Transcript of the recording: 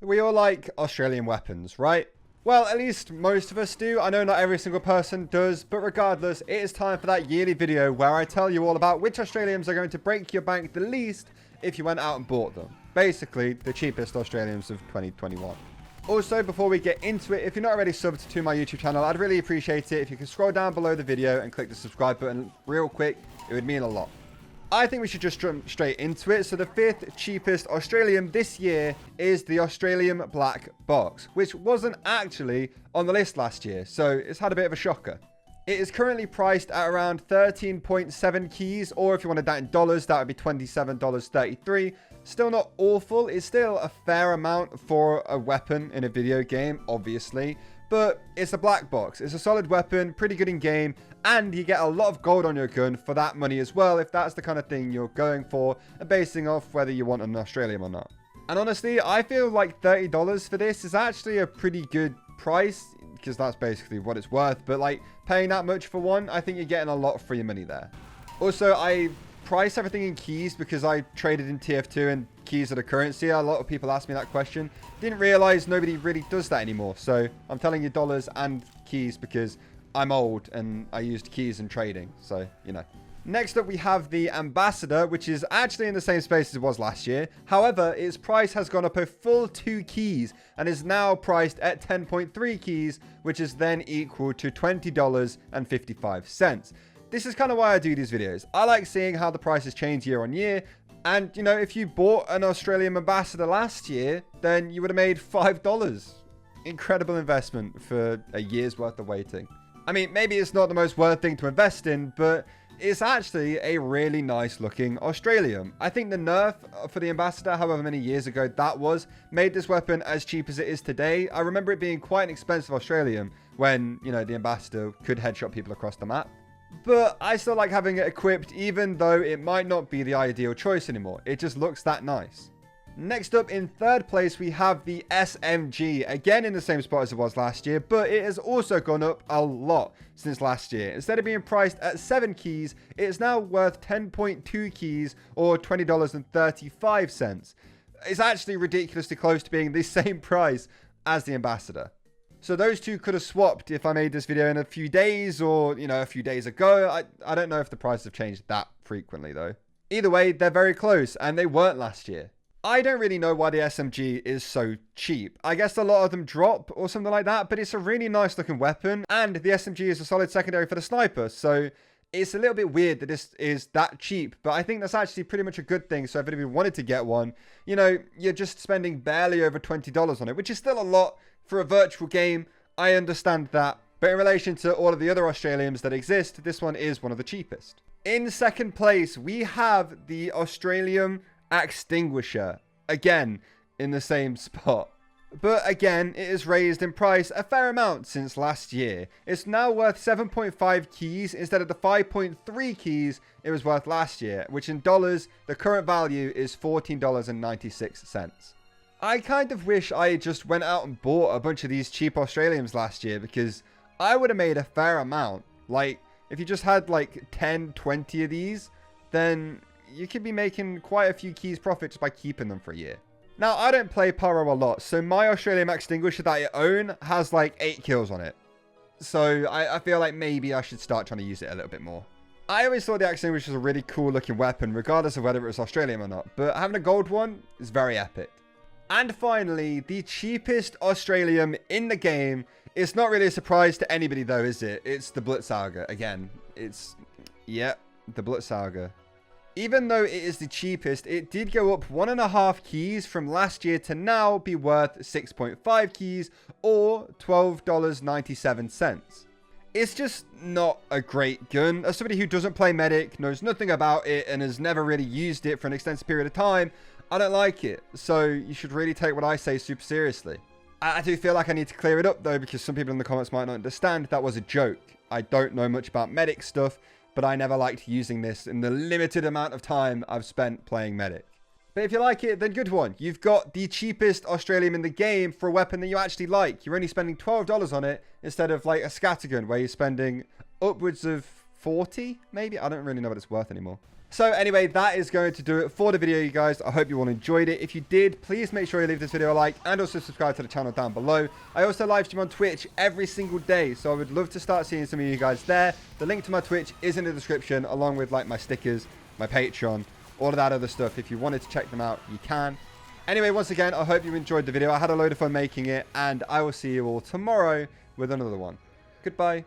We all like Australian weapons, right? Well, at least most of us do. I know not every single person does, but regardless, it is time for that yearly video where I tell you all about which Australiums are going to break your bank the least if you went out and bought them. Basically, the cheapest Australiums of 2021. Also, before we get into it, if you're not already subbed to my YouTube channel, I'd really appreciate it if you could scroll down below the video and click the subscribe button real quick. It would mean a lot. I think we should just jump straight into it. So the fifth cheapest Australium this year is the Australium Blackbox, which wasn't actually on the list last year. So it's had a bit of a shocker. It is currently priced at around 13.7 keys, or if you wanted that in dollars, that would be $27.33. Still not awful. It's still a fair amount for a weapon in a video game, obviously. But it's a black box. It's a solid weapon, pretty good in game, and you get a lot of gold on your gun for that money as well, if that's the kind of thing you're going for, and basing off whether you want an Australium or not. And honestly, I feel like $30 for this is actually a pretty good price, because that's basically what it's worth. But like paying that much for one, I think you're getting a lot for your money there. Also, I price everything in keys because I traded in TF2 and keys are the currency. A lot of people ask me that question. Didn't realize nobody really does that anymore. So I'm telling you dollars and keys because I'm old and I used keys in trading. So, you know. Next up, we have the Ambassador, which is actually in the same space as it was last year. However, its price has gone up a full 2 keys and is now priced at 10.3 keys, which is then equal to $20.55. This is kind of why I do these videos. I like seeing how the prices change year on year. And, you know, if you bought an Australian Ambassador last year, then you would have made $5. Incredible investment for a year's worth of waiting. I mean, maybe it's not the most worth thing to invest in, but it's actually a really nice looking Australium. I think the nerf for the Ambassador, however many years ago that was, made this weapon as cheap as it is today. I remember it being quite an expensive Australium when, you know, the Ambassador could headshot people across the map. But I still like having it equipped, even though it might not be the ideal choice anymore. It just looks that nice. Next up, in third place, we have the SMG. Again, in the same spot as it was last year, but it has also gone up a lot since last year. Instead of being priced at 7 keys, it is now worth 10.2 keys, or $20.35. It's actually ridiculously close to being the same price as the Ambassador. So those two could have swapped if I made this video in a few days or, you know, a few days ago. I don't know if the prices have changed that frequently, though. Either way, they're very close, and they weren't last year. I don't really know why the SMG is so cheap. I guess a lot of them drop or something like that, but it's a really nice looking weapon, and the SMG is a solid secondary for the sniper, so it's a little bit weird that this is that cheap, but I think that's actually pretty much a good thing. So if anybody wanted to get one, you know, you're just spending barely over $20 on it, which is still a lot for a virtual game. I understand that. But in relation to all of the other Australiums that exist, this one is one of the cheapest. In second place, we have the Australium Extinguisher. Again, in the same spot. But again, it is raised in price a fair amount since last year. It's now worth 7.5 keys instead of the 5.3 keys it was worth last year, which in dollars, the current value is $14.96. I kind of wish I just went out and bought a bunch of these cheap Australiums last year, because I would have made a fair amount. Like, if you just had like 10, 20 of these, then you could be making quite a few keys profit just by keeping them for a year. Now, I don't play Pyro a lot, so my Australium Extinguisher that I own has like 8 kills on it. So I feel like maybe I should start trying to use it a little bit more. I always thought the Extinguisher was a really cool looking weapon, regardless of whether it was Australium or not. But having a gold one is very epic. And finally, the cheapest Australium in the game. It's not really a surprise to anybody though, is it? It's the Blitzauger. Again, the Blitzauger. Even though it is the cheapest, it did go up 1.5 keys from last year to now be worth 6.5 keys, or $12.97. It's just not a great gun. As somebody who doesn't play medic, knows nothing about it, and has never really used it for an extensive period of time, I don't like it. So you should really take what I say super seriously. I do feel like I need to clear it up though, because some people in the comments might not understand that was a joke. I don't know much about medic stuff, but I never liked using this in the limited amount of time I've spent playing medic. But if you like it, then good one. You've got the cheapest Australium in the game for a weapon that you actually like. You're only spending $12 on it instead of like a scattergun where you're spending upwards of 40, maybe? I don't really know what it's worth anymore. So anyway, that is going to do it for the video, you guys. I hope you all enjoyed it. If you did, please make sure you leave this video a like and also subscribe to the channel down below. I also live stream on Twitch every single day, so I would love to start seeing some of you guys there. The link to my Twitch is in the description, along with like my stickers, my Patreon, all of that other stuff. If you wanted to check them out, you can. Anyway, once again, I hope you enjoyed the video. I had a load of fun making it, and I will see you all tomorrow with another one. Goodbye.